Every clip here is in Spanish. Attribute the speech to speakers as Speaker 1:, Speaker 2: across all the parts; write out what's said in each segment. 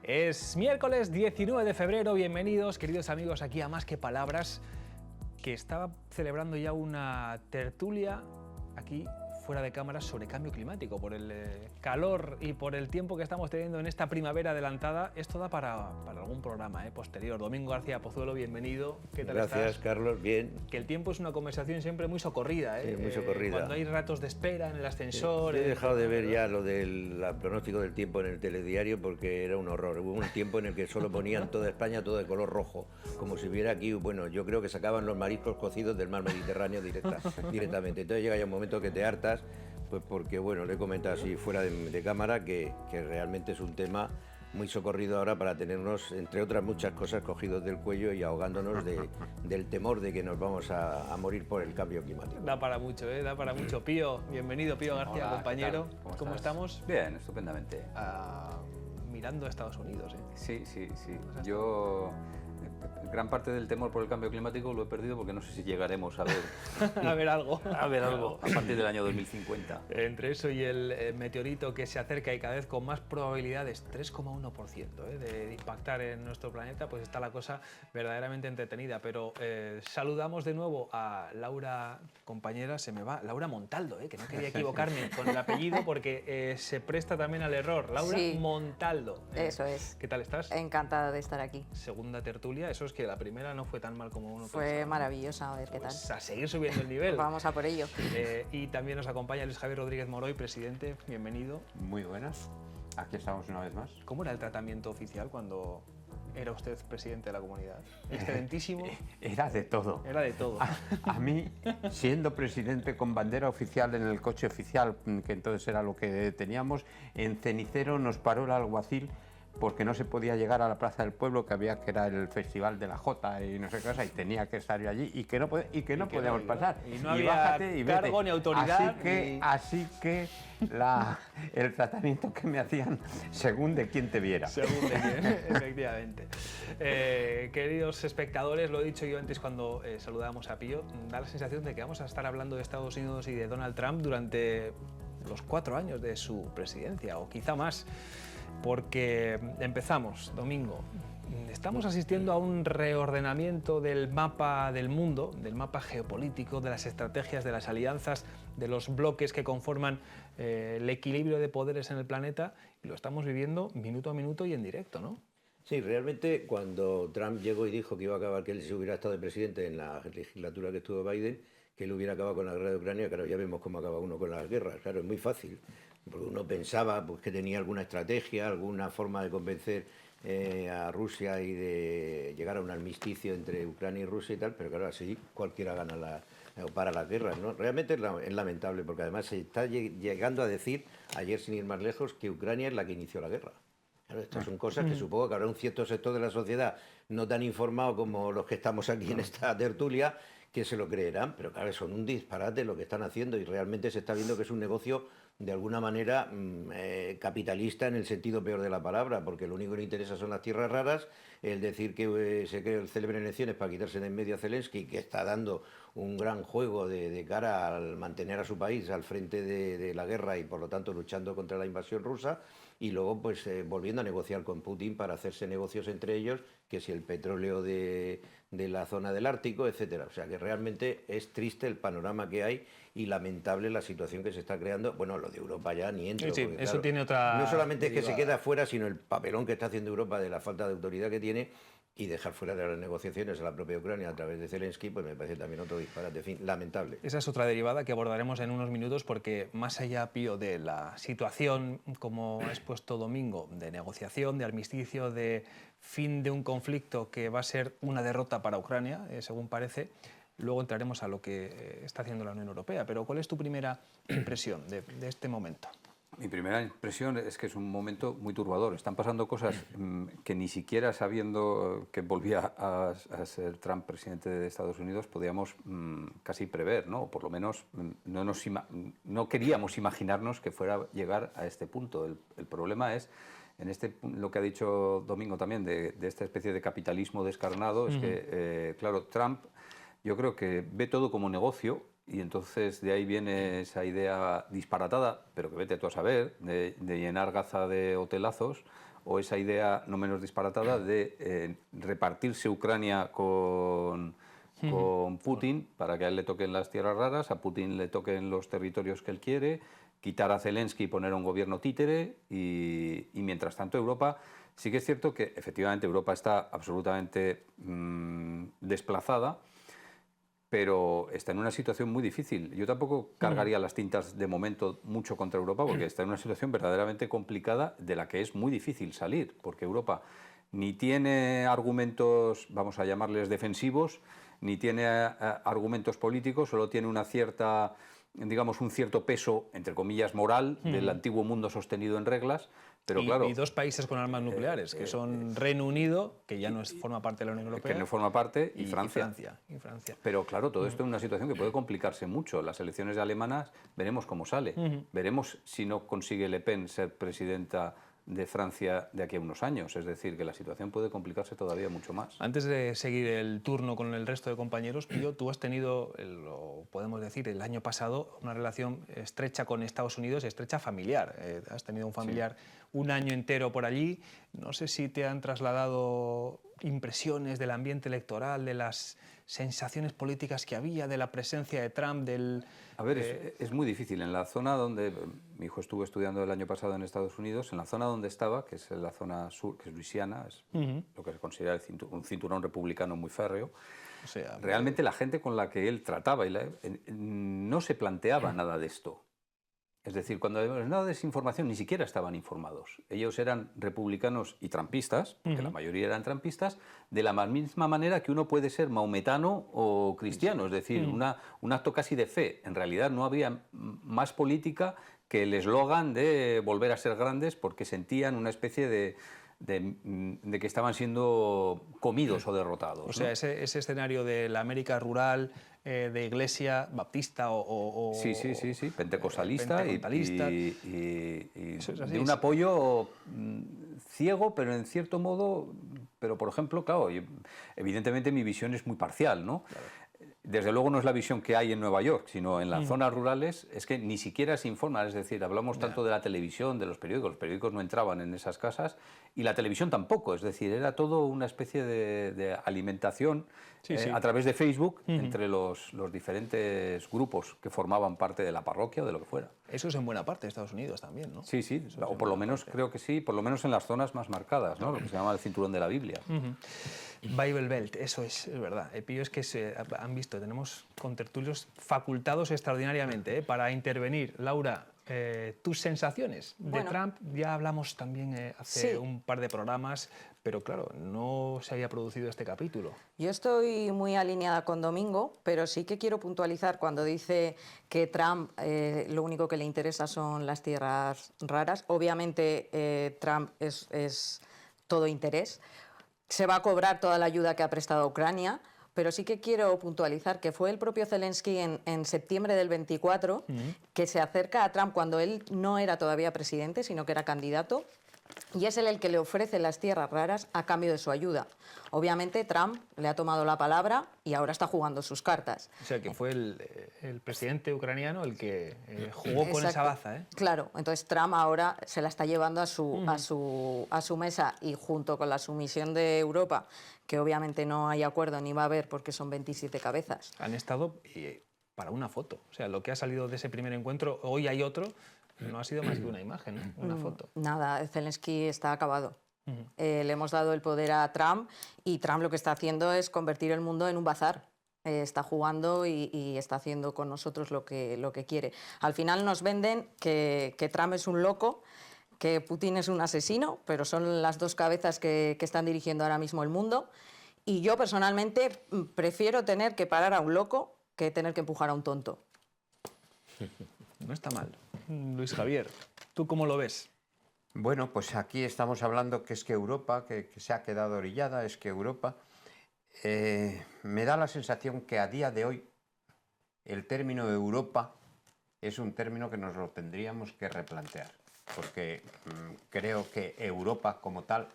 Speaker 1: Es miércoles 19 de febrero, bienvenidos queridos amigos aquí a Más que Palabras, que estaba celebrando ya una tertulia aquí fuera de cámaras sobre cambio climático, por el calor y por el tiempo que estamos teniendo en esta primavera adelantada. Esto da para algún programa posterior. Domingo García Pozuelo, bienvenido. ¿Qué tal estás?
Speaker 2: Gracias, Carlos, bien.
Speaker 1: Que el tiempo es una conversación siempre muy socorrida,
Speaker 2: Sí, muy socorrida.
Speaker 1: Cuando hay ratos de espera en el ascensor...
Speaker 2: He dejado de ver ya lo del pronóstico del tiempo en el telediario porque era un horror. Hubo un tiempo en el que solo ponían toda España todo de color rojo, como si hubiera aquí, bueno, yo creo que sacaban los mariscos cocidos del mar Mediterráneo directamente. Entonces llega ya un momento que te hartas, pues porque, bueno, le he comentado así fuera de cámara que realmente es un tema muy socorrido ahora para tenernos, entre otras muchas cosas, cogidos del cuello y ahogándonos del temor de que nos vamos a morir por el cambio climático.
Speaker 1: Da para mucho, da para mucho. Pío, bienvenido, Pío García. Hola, compañero. ¿Cómo estamos?
Speaker 3: Bien, estupendamente.
Speaker 1: Mirando a Estados Unidos,
Speaker 3: Sí. Yo gran parte del temor por el cambio climático lo he perdido porque no sé si llegaremos a ver
Speaker 1: a ver algo
Speaker 3: a partir del año 2050.
Speaker 1: Entre eso y el meteorito que se acerca y cada vez con más probabilidades, 3,1% de impactar en nuestro planeta, pues está la cosa verdaderamente entretenida. Pero saludamos de nuevo a Laura, compañera, se me va, Laura Montaldo, que no quería equivocarme con el apellido porque se presta también al error. Laura Montaldo.
Speaker 4: Eso es.
Speaker 1: ¿Qué tal estás?
Speaker 4: Encantada de estar aquí.
Speaker 1: Segunda tertulia, eso es que la primera no fue tan mal como uno
Speaker 4: Fue
Speaker 1: pensaba.
Speaker 4: maravillosa, a ver qué tal.
Speaker 1: Pues a seguir subiendo el nivel.
Speaker 4: Vamos a por ello.
Speaker 1: Y también nos acompaña Luis Javier Rodríguez Moroy, presidente, bienvenido.
Speaker 5: Muy buenas, aquí estamos una vez más.
Speaker 1: ¿Cómo era el tratamiento oficial cuando era usted presidente de la comunidad? ¿Excelentísimo?
Speaker 5: Era de todo.
Speaker 1: Era de todo.
Speaker 5: A mí, siendo presidente con bandera oficial en el coche oficial, que entonces era lo que teníamos, en Cenicero nos paró el alguacil porque no se podía llegar a la Plaza del Pueblo, que era el Festival de la Jota y no sé qué cosa, y tenía que estar yo allí y que no podíamos pasar.
Speaker 1: Y no había cargo ni autoridad.
Speaker 5: Así que el tratamiento que me hacían según de quién te viera.
Speaker 1: Según de quién, efectivamente. Queridos espectadores, lo he dicho yo antes cuando saludábamos a Pío, da la sensación de que vamos a estar hablando de Estados Unidos y de Donald Trump durante los 4 años de su presidencia, o quizá más. Porque empezamos, domingo, estamos asistiendo a un reordenamiento del mapa del mundo, del mapa geopolítico, de las estrategias, de las alianzas, de los bloques que conforman el equilibrio de poderes en el planeta, y lo estamos viviendo minuto a minuto y en directo, ¿no?
Speaker 2: Sí, realmente cuando Trump llegó y dijo que iba a acabar, que él se hubiera estado de presidente en la legislatura que estuvo Biden, que él hubiera acabado con la guerra de Ucrania, claro, ya vemos cómo acaba uno con las guerras, claro, es muy fácil. Porque uno pensaba pues, que tenía alguna estrategia, alguna forma de convencer a Rusia y de llegar a un armisticio entre Ucrania y Rusia y tal, pero claro, así cualquiera gana para las guerras, ¿no? Realmente es lamentable, porque además se está llegando a decir, ayer sin ir más lejos, que Ucrania es la que inició la guerra. Claro, estas son cosas que supongo que habrá un cierto sector de la sociedad no tan informado como los que estamos aquí en esta tertulia, que se lo creerán, pero claro, son un disparate lo que están haciendo y realmente se está viendo que es un negocio de alguna manera capitalista en el sentido peor de la palabra, porque lo único que le interesa son las tierras raras, el decir que se celebren elecciones para quitarse de en medio a Zelensky, que está dando un gran juego de cara al mantener a su país al frente de la guerra y por lo tanto luchando contra la invasión rusa, y luego pues volviendo a negociar con Putin para hacerse negocios entre ellos, que si el petróleo de la zona del Ártico, etcétera. O sea que realmente es triste el panorama que hay y lamentable la situación que se está creando. Bueno, lo de Europa ya ni entro.
Speaker 1: Sí,
Speaker 2: porque,
Speaker 1: eso
Speaker 2: claro,
Speaker 1: tiene otra...
Speaker 2: no solamente es que se queda fuera, sino el papelón que está haciendo Europa de la falta de autoridad que tiene y dejar fuera de las negociaciones a la propia Ucrania a través de Zelensky, pues me parece también otro disparate, en fin, lamentable.
Speaker 1: Esa es otra derivada que abordaremos en unos minutos, porque más allá, Pío, de la situación, como ha expuesto Domingo, de negociación, de armisticio, de fin de un conflicto que va a ser una derrota para Ucrania, según parece, luego entraremos a lo que está haciendo la Unión Europea. Pero ¿cuál es tu primera impresión de este momento?
Speaker 3: Mi primera impresión es que es un momento muy turbador. Están pasando cosas que ni siquiera sabiendo que volvía a ser Trump presidente de Estados Unidos podíamos casi prever, ¿no? O por lo menos no queríamos imaginarnos que fuera a llegar a este punto. El problema es, lo que ha dicho Domingo también, de esta especie de capitalismo descarnado, es que, claro, Trump yo creo que ve todo como negocio. Y entonces de ahí viene esa idea disparatada, pero que vete tú a saber, de llenar Gaza de hotelazos o esa idea no menos disparatada de repartirse Ucrania con Putin para que a él le toquen las tierras raras, a Putin le toquen los territorios que él quiere, quitar a Zelensky y poner un gobierno títere y mientras tanto Europa, sí que es cierto que efectivamente Europa está absolutamente desplazada, pero está en una situación muy difícil. Yo tampoco cargaría las tintas de momento mucho contra Europa porque está en una situación verdaderamente complicada de la que es muy difícil salir, porque Europa ni tiene argumentos, vamos a llamarles defensivos, ni tiene argumentos políticos, solo tiene una cierta, digamos, un cierto peso, entre comillas, moral del antiguo mundo sostenido en reglas. Pero claro,
Speaker 1: y dos países con armas nucleares, que son Reino Unido, que ya no forma parte de la Unión Europea.
Speaker 3: Que no forma parte, y Francia.
Speaker 1: Y Francia.
Speaker 3: Pero claro, todo esto es una situación que puede complicarse mucho. Las elecciones alemanas veremos cómo sale. Veremos si no consigue Le Pen ser presidenta de Francia de aquí a unos años. Es decir, que la situación puede complicarse todavía mucho más.
Speaker 1: Antes de seguir el turno con el resto de compañeros, Pío, tú has tenido, lo podemos decir, el año pasado una relación estrecha con Estados Unidos, estrecha familiar. Has tenido un familiar un año entero por allí. No sé si te han trasladado impresiones del ambiente electoral, de las sensaciones políticas que había, de la presencia de Trump, del...
Speaker 3: A ver, es muy difícil. En la zona donde mi hijo estuvo estudiando el año pasado en Estados Unidos, en la zona donde estaba, que es la zona sur, que es Luisiana, es lo que se considera un cinturón republicano muy férreo,
Speaker 1: O sea,
Speaker 3: realmente la gente con la que él trataba no se planteaba nada de esto. Es decir, cuando había nada de desinformación, ni siquiera estaban informados. Ellos eran republicanos y trampistas, porque la mayoría eran trampistas, de la misma manera que uno puede ser maometano o cristiano, es decir, un acto casi de fe. En realidad no había más política que el eslogan de volver a ser grandes, porque sentían una especie de que estaban siendo comidos o derrotados.
Speaker 1: O sea,
Speaker 3: ¿no?
Speaker 1: ese escenario de la América rural, de iglesia baptista o
Speaker 3: Sí, pentecostalista,
Speaker 1: pentecostalista.
Speaker 3: y
Speaker 1: Eso es así,
Speaker 3: de un apoyo ciego, pero en cierto modo, pero por ejemplo, claro, evidentemente mi visión es muy parcial, ¿no? Claro. Desde luego no es la visión que hay en Nueva York, sino en las zonas rurales es que ni siquiera se informan, es decir, hablamos tanto de la televisión, de los periódicos no entraban en esas casas y la televisión tampoco, es decir, era todo una especie de alimentación a través de Facebook entre los diferentes grupos que formaban parte de la parroquia o de lo que fuera.
Speaker 1: Eso es en buena parte de Estados Unidos también, ¿no?
Speaker 3: Sí, o por lo menos creo que sí, por lo menos en las zonas más marcadas, ¿no? Lo que se llama el cinturón de la Biblia.
Speaker 1: Bible Belt, eso es verdad. Pío, es que han visto, tenemos contertulios facultados extraordinariamente para intervenir. Laura, tus sensaciones de Trump, ya hablamos también hace un par de programas, pero claro, no se había producido este capítulo.
Speaker 4: Yo estoy muy alineada con Domingo, pero sí que quiero puntualizar cuando dice que Trump lo único que le interesa son las tierras raras. Obviamente Trump es todo interés. Se va a cobrar toda la ayuda que ha prestado a Ucrania, pero sí que quiero puntualizar que fue el propio Zelensky en septiembre del 24 que se acerca a Trump cuando él no era todavía presidente, sino que era candidato, y es él el que le ofrece las tierras raras a cambio de su ayuda. Obviamente Trump le ha tomado la palabra y ahora está jugando sus cartas.
Speaker 1: O sea, que fue el presidente ucraniano el que jugó con esa baza, ¿eh?
Speaker 4: Claro, entonces Trump ahora se la está llevando a su mesa, y junto con la sumisión de Europa, que obviamente no hay acuerdo ni va a haber porque son 27 cabezas.
Speaker 1: Han estado para una foto. O sea, lo que ha salido de ese primer encuentro, hoy hay otro, no ha sido más que una imagen, ¿no? Una foto.
Speaker 4: Nada, Zelensky está acabado. Le hemos dado el poder a Trump y Trump lo que está haciendo es convertir el mundo en un bazar. Está jugando y está haciendo con nosotros lo que quiere. Al final nos venden que Trump es un loco, que Putin es un asesino, pero son las dos cabezas que están dirigiendo ahora mismo el mundo. Y yo personalmente prefiero tener que parar a un loco que tener que empujar a un tonto.
Speaker 1: No está mal. Luis Javier, ¿tú cómo lo ves?
Speaker 5: Bueno, pues aquí estamos hablando que es que Europa, que se ha quedado orillada, es que Europa... me da la sensación que a día de hoy el término Europa es un término que nos lo tendríamos que replantear, porque creo que Europa como tal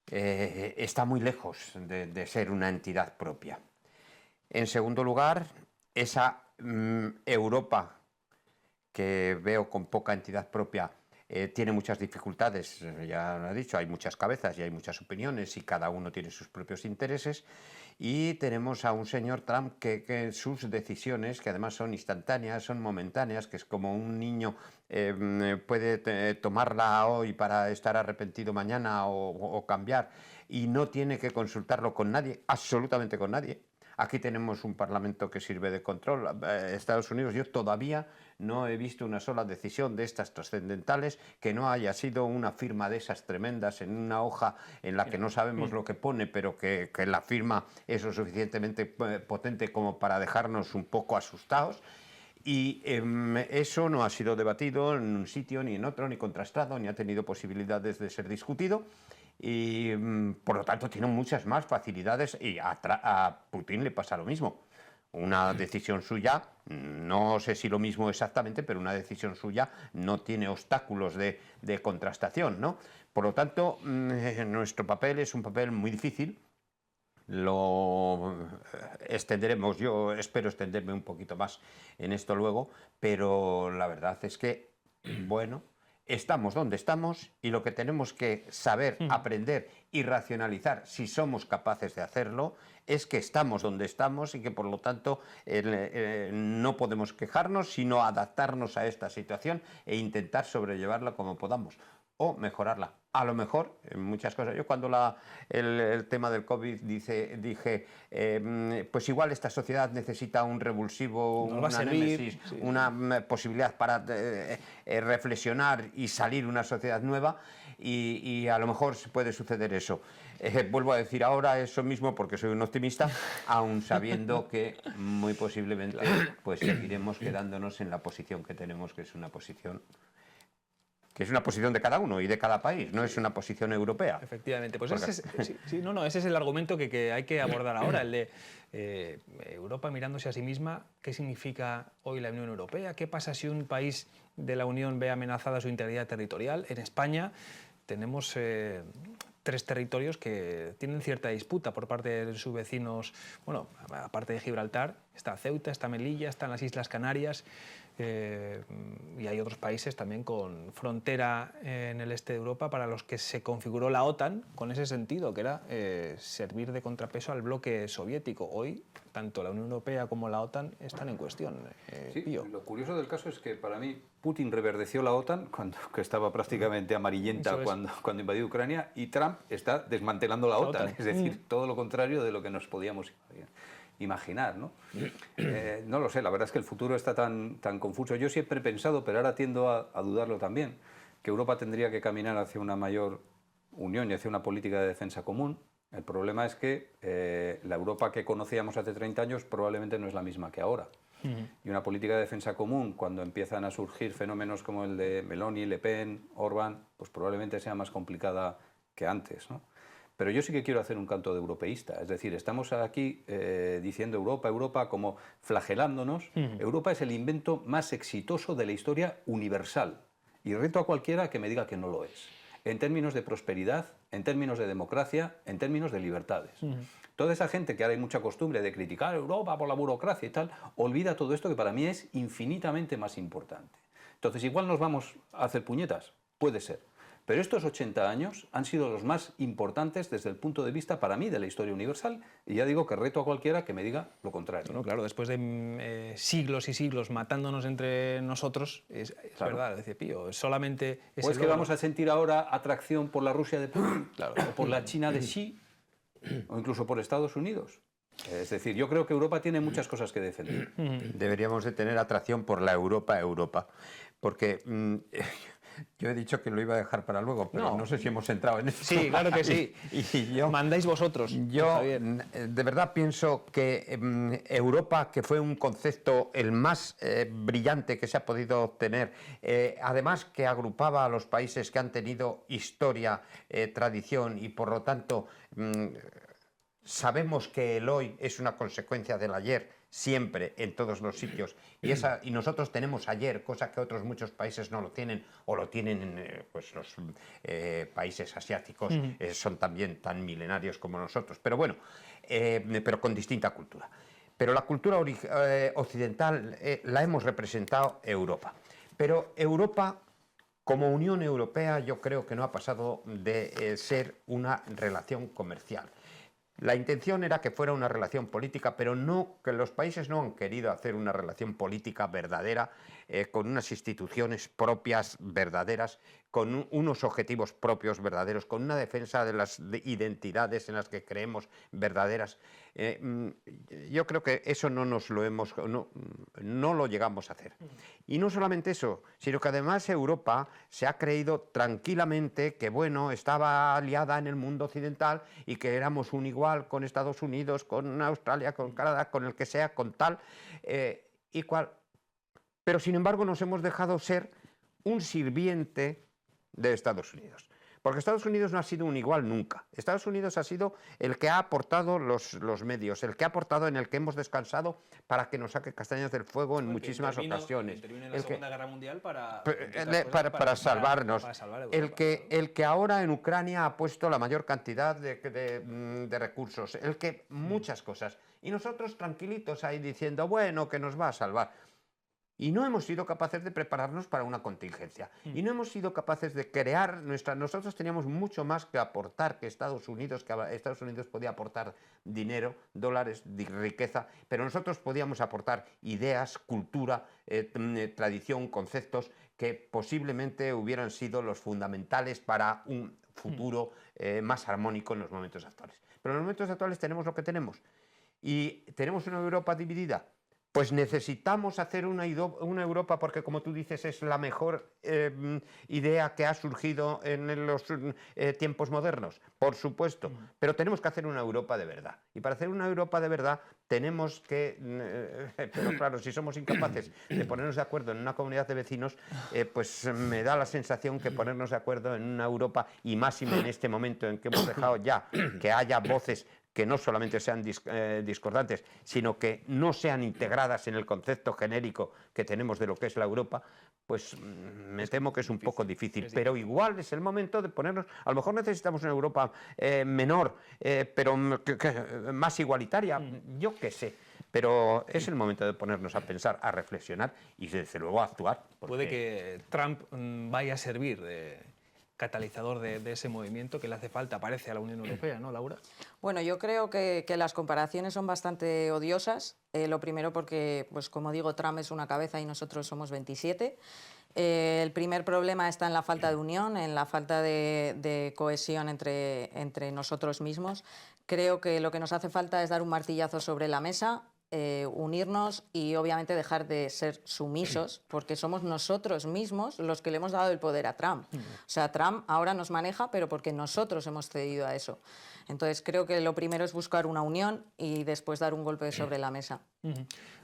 Speaker 5: está muy lejos de ser una entidad propia. En segundo lugar, esa Europa que veo con poca entidad propia tiene muchas dificultades, ya lo he dicho, hay muchas cabezas y hay muchas opiniones y cada uno tiene sus propios intereses. Y tenemos a un señor Trump que sus decisiones, que además son instantáneas, son momentáneas, que es como un niño puede tomarla hoy para estar arrepentido mañana o cambiar, y no tiene que consultarlo con nadie, absolutamente con nadie. Aquí tenemos un parlamento que sirve de control. Estados Unidos, yo todavía no he visto una sola decisión de estas trascendentales que no haya sido una firma de esas tremendas en una hoja en la que no sabemos lo que pone, pero que la firma es lo suficientemente potente como para dejarnos un poco asustados. Y eso no ha sido debatido en un sitio ni en otro, ni contrastado, ni ha tenido posibilidades de ser discutido. Y por lo tanto tiene muchas más facilidades, y a Putin le pasa lo mismo. Una decisión suya, no sé si lo mismo exactamente, pero una decisión suya no tiene obstáculos de contrastación, ¿no? Por lo tanto, nuestro papel es un papel muy difícil. Lo extenderemos, yo espero extenderme un poquito más en esto luego, pero la verdad es que, bueno, estamos donde estamos, y lo que tenemos que saber, aprender y racionalizar, si somos capaces de hacerlo, es que estamos donde estamos y que por lo tanto no podemos quejarnos, sino adaptarnos a esta situación e intentar sobrellevarla como podamos o mejorarla. A lo mejor, en muchas cosas. Yo cuando el tema del COVID dije, pues igual esta sociedad necesita un revulsivo,
Speaker 1: Nos va a servir,
Speaker 5: némesis,
Speaker 1: sí.
Speaker 5: una posibilidad para reflexionar y salir una sociedad nueva, y a lo mejor puede suceder eso. Vuelvo a decir ahora eso mismo porque soy un optimista, aun sabiendo que muy posiblemente pues seguiremos quedándonos en la posición que tenemos, que es una posición de cada uno y de cada país, no es una posición europea.
Speaker 1: Efectivamente, pues ese es el argumento que hay que abordar ahora, el de Europa mirándose a sí misma. ¿Qué significa hoy la Unión Europea? ¿Qué pasa si un país de la Unión ve amenazada su integridad territorial? En España tenemos 3 territorios que tienen cierta disputa por parte de sus vecinos. Bueno, aparte de Gibraltar, está Ceuta, está Melilla, están las Islas Canarias. Y hay otros países también con frontera en el este de Europa para los que se configuró la OTAN con ese sentido, que era servir de contrapeso al bloque soviético. Hoy, tanto la Unión Europea como la OTAN están en cuestión.
Speaker 3: Sí,
Speaker 1: Pío.
Speaker 3: lo curioso del caso es que para mí Putin reverdeció la OTAN, que estaba prácticamente amarillenta cuando invadió Ucrania, y Trump está desmantelando la OTAN. Es decir, todo lo contrario de lo que nos podíamos imaginar, ¿no? No lo sé, la verdad es que el futuro está tan confuso. Yo siempre he pensado, pero ahora tiendo a dudarlo también, que Europa tendría que caminar hacia una mayor unión y hacia una política de defensa común. El problema es que la Europa que conocíamos hace 30 años probablemente no es la misma que ahora. Y una política de defensa común, cuando empiezan a surgir fenómenos como el de Meloni, Le Pen, Orbán, pues probablemente sea más complicada que antes, ¿no? Pero yo sí que quiero hacer un canto de europeísta, es decir, estamos aquí diciendo Europa, Europa, como flagelándonos. Europa es el invento más exitoso de la historia universal, y reto a cualquiera que me diga que no lo es, en términos de prosperidad, en términos de democracia, en términos de libertades. Toda esa gente que ahora hay mucha costumbre de criticar a Europa por la burocracia y tal, olvida todo esto que para mí es infinitamente más importante. Entonces, igual nos vamos a hacer puñetas, puede ser. Pero estos 80 años han sido los más importantes desde el punto de vista, para mí, de la historia universal, y ya digo que reto a cualquiera que me diga lo contrario.
Speaker 1: Bueno, claro, después de siglos y siglos matándonos entre nosotros, es
Speaker 3: Claro.
Speaker 1: verdad, decía Pío, solamente es
Speaker 3: Pues que vamos a sentir ahora atracción por la Rusia de Putin,
Speaker 1: Claro.
Speaker 3: o por la China de Xi, o incluso por Estados Unidos. Es decir, yo creo que Europa tiene muchas cosas que defender.
Speaker 5: Deberíamos de tener atracción por la Europa, porque yo he dicho que lo iba a dejar para luego, pero no sé si hemos entrado en eso.
Speaker 1: Sí, claro que sí.
Speaker 5: Y yo,
Speaker 1: mandáis vosotros.
Speaker 5: Yo
Speaker 1: Está bien.
Speaker 5: de verdad pienso que Europa, que fue un concepto el más brillante que se ha podido obtener, además que agrupaba a los países que han tenido historia, tradición, y por lo tanto sabemos que el hoy es una consecuencia del ayer, siempre, en todos los sitios, y nosotros tenemos ayer, cosa que otros muchos países no lo tienen, o lo tienen pues los países asiáticos, son también tan milenarios como nosotros, pero bueno, pero con distinta cultura. Pero la cultura occidental la hemos representado Europa, pero Europa Como Unión Europea yo creo que no ha pasado de ser una relación comercial. La intención era que fuera una relación política, pero no, que los países no han querido hacer una relación política verdadera, con unas instituciones propias verdaderas, con unos objetivos propios verdaderos, con una defensa de las identidades en las que creemos verdaderas. Yo creo que eso no lo llegamos a hacer. Y no solamente eso, sino que además Europa se ha creído tranquilamente que, bueno, estaba aliada en el mundo occidental y que éramos un igual con Estados Unidos, con Australia, con Canadá, con el que sea, con tal y cual. Pero sin embargo nos hemos dejado ser un sirviente de Estados Unidos. Porque Estados Unidos no ha sido un igual nunca. Estados Unidos ha sido el que ha aportado los medios, el que ha aportado, en el que hemos descansado para que nos saque castañas del fuego en muchísimas ocasiones.
Speaker 1: Intervino en la Segunda Guerra Mundial para
Speaker 5: salvarnos.
Speaker 1: Para salvar Europa,
Speaker 5: el que ahora en Ucrania ha puesto la mayor cantidad de recursos, el que muchas cosas. Y nosotros tranquilitos ahí diciendo, bueno, que nos va a salvar. Y no hemos sido capaces de prepararnos para una contingencia. Y no hemos sido capaces de crear nuestra... Nosotros teníamos mucho más que aportar que Estados Unidos podía aportar dinero, dólares, riqueza, pero nosotros podíamos aportar ideas, cultura, tradición, conceptos que posiblemente hubieran sido los fundamentales para un futuro más armónico en los momentos actuales. Pero en los momentos actuales tenemos lo que tenemos. Y tenemos una Europa dividida. Pues necesitamos hacer una Europa porque, como tú dices, es la mejor idea que ha surgido en los tiempos modernos, por supuesto, pero tenemos que hacer una Europa de verdad. Y para hacer una Europa de verdad tenemos que, pero claro, si somos incapaces de ponernos de acuerdo en una comunidad de vecinos, pues me da la sensación que ponernos de acuerdo en una Europa, y más en este momento en que hemos dejado ya que haya voces que no solamente sean discordantes, sino que no sean integradas en el concepto genérico que tenemos de lo que es la Europa, pues me temo que es un poco difícil. Pero igual es el momento de ponernos... A lo mejor necesitamos una Europa menor, pero más igualitaria, yo qué sé. Pero es el momento de ponernos a pensar, a reflexionar y desde luego a actuar.
Speaker 1: Puede que Trump vaya a servir de catalizador de ese movimiento que le hace falta, parece, a la Unión Europea, ¿no, Laura?
Speaker 4: Bueno, yo creo que las comparaciones son bastante odiosas. Lo primero porque, pues como digo, Trump es una cabeza y nosotros somos 27. El primer problema está en la falta de unión, en la falta de cohesión entre nosotros mismos. Creo que lo que nos hace falta es dar un martillazo sobre la mesa, unirnos y obviamente dejar de ser sumisos, porque somos nosotros mismos los que le hemos dado el poder a Trump. O sea, Trump ahora nos maneja, pero porque nosotros hemos cedido a eso. Entonces creo que lo primero es buscar una unión y después dar un golpe sobre la mesa.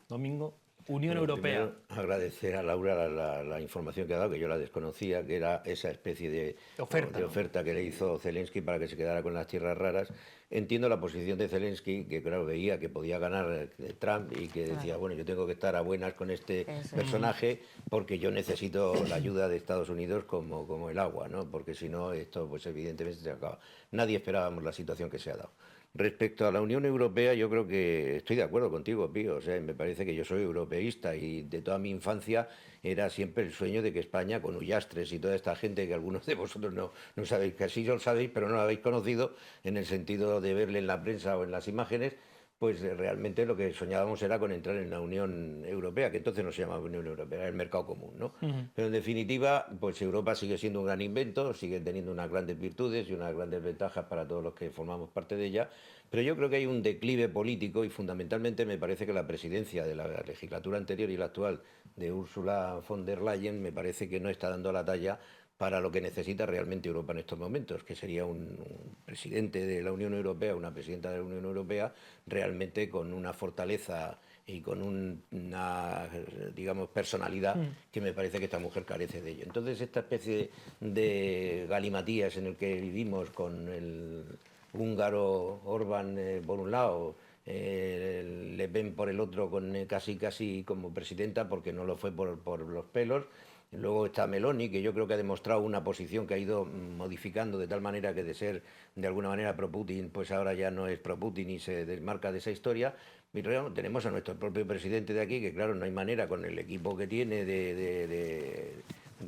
Speaker 1: Domingo, Unión Europea.
Speaker 2: Agradecer a Laura la información que ha dado, que yo la desconocía, que era esa especie de oferta que le hizo Zelensky para que se quedara con las tierras raras. Entiendo la posición de Zelensky, que claro, veía que podía ganar Trump y que decía, bueno, yo tengo que estar a buenas con este personaje porque yo necesito la ayuda de Estados Unidos como el agua, ¿no? Porque si no, esto pues evidentemente se acaba. Nadie esperábamos la situación que se ha dado. Respecto a la Unión Europea, yo creo que estoy de acuerdo contigo, Pío. O sea, me parece que yo soy europeísta y de toda mi infancia era siempre el sueño de que España, con Ullastres y toda esta gente que algunos de vosotros no sabéis, que así lo sabéis, pero no lo habéis conocido, en el sentido de verle en la prensa o en las imágenes, pues realmente lo que soñábamos era con entrar en la Unión Europea, que entonces no se llamaba Unión Europea, era el mercado común, ¿no? Pero en definitiva, pues Europa sigue siendo un gran invento, sigue teniendo unas grandes virtudes y unas grandes ventajas para todos los que formamos parte de ella, pero yo creo que hay un declive político y fundamentalmente me parece que la presidencia de la legislatura anterior y la actual de Ursula von der Leyen me parece que no está dando la talla para lo que necesita realmente Europa en estos momentos, que sería un presidente de la Unión Europea, una presidenta de la Unión Europea, realmente con una fortaleza y con una, digamos, personalidad que me parece que esta mujer carece de ello. Entonces, esta especie de galimatías en el que vivimos con el húngaro Orbán por un lado, Le Pen por el otro, con casi como presidenta, porque no lo fue por los pelos. Luego está Meloni, que yo creo que ha demostrado una posición que ha ido modificando de tal manera que de ser de alguna manera pro-Putin, pues ahora ya no es pro-Putin y se desmarca de esa historia. Pero tenemos a nuestro propio presidente de aquí, que claro, no hay manera con el equipo que tiene de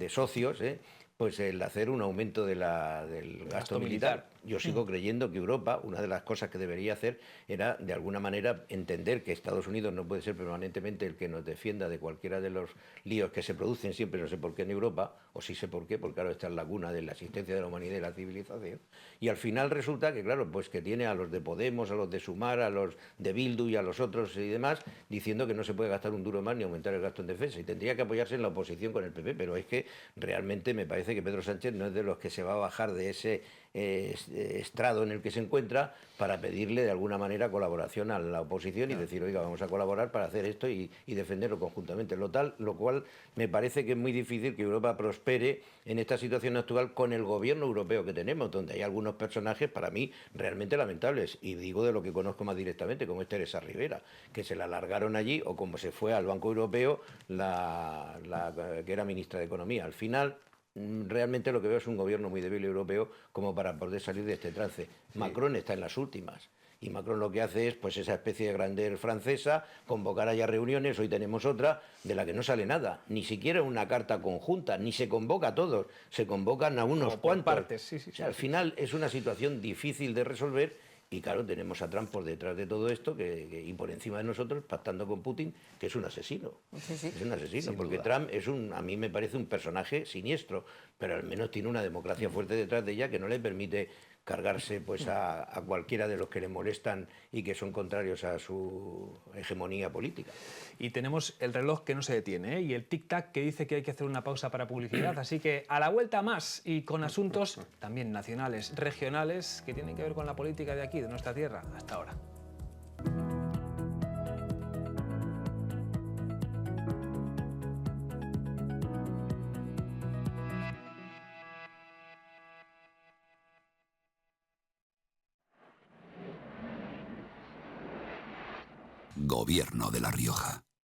Speaker 2: socios, pues el hacer un aumento del gasto militar. Yo sigo creyendo que Europa, una de las cosas que debería hacer era, de alguna manera, entender que Estados Unidos no puede ser permanentemente el que nos defienda de cualquiera de los líos que se producen siempre, no sé por qué en Europa, o sí sé por qué, porque claro, esta es la cuna de la existencia de la humanidad y la civilización. Y al final resulta que, claro, pues que tiene a los de Podemos, a los de Sumar, a los de Bildu y a los otros y demás, diciendo que no se puede gastar un duro más ni aumentar el gasto en defensa. Y tendría que apoyarse en la oposición con el PP, pero es que realmente me parece que Pedro Sánchez no es de los que se va a bajar de ese estrado en el que se encuentra para pedirle de alguna manera colaboración a la oposición y decir, oiga, vamos a colaborar para hacer esto y defenderlo conjuntamente. Lo cual me parece que es muy difícil que Europa prospere en esta situación actual con el gobierno europeo que tenemos, donde hay algunos personajes para mí realmente lamentables, y digo de lo que conozco más directamente, como es Teresa Rivera, que se la largaron allí, o como se fue al Banco Europeo que era ministra de Economía. Al final, realmente lo que veo es un gobierno muy débil europeo como para poder salir de este trance. Sí. Macron está en las últimas. Y Macron lo que hace es, pues, esa especie de grandeur francesa, convocar allá reuniones, hoy tenemos otra, de la que no sale nada, ni siquiera una carta conjunta, ni se convoca a todos, se convocan a unos cuantos.
Speaker 1: Partes, sí,
Speaker 2: o sea, al final es una situación difícil de resolver. Y claro, tenemos a Trump por detrás de todo esto y por encima de nosotros, pactando con Putin, que es un asesino. Sí. Es un asesino, sin porque duda. Trump a mí me parece un personaje siniestro, pero al menos tiene una democracia fuerte detrás de ella que no le permite cargarse pues a cualquiera de los que le molestan y que son contrarios a su hegemonía política.
Speaker 1: Y tenemos el reloj que no se detiene, ¿eh? Y el tic-tac que dice que hay que hacer una pausa para publicidad, así que a la vuelta más, y con asuntos también nacionales, regionales, que tienen que ver con la política de aquí, de nuestra tierra. Hasta ahora.
Speaker 6: Gobierno de La Rioja.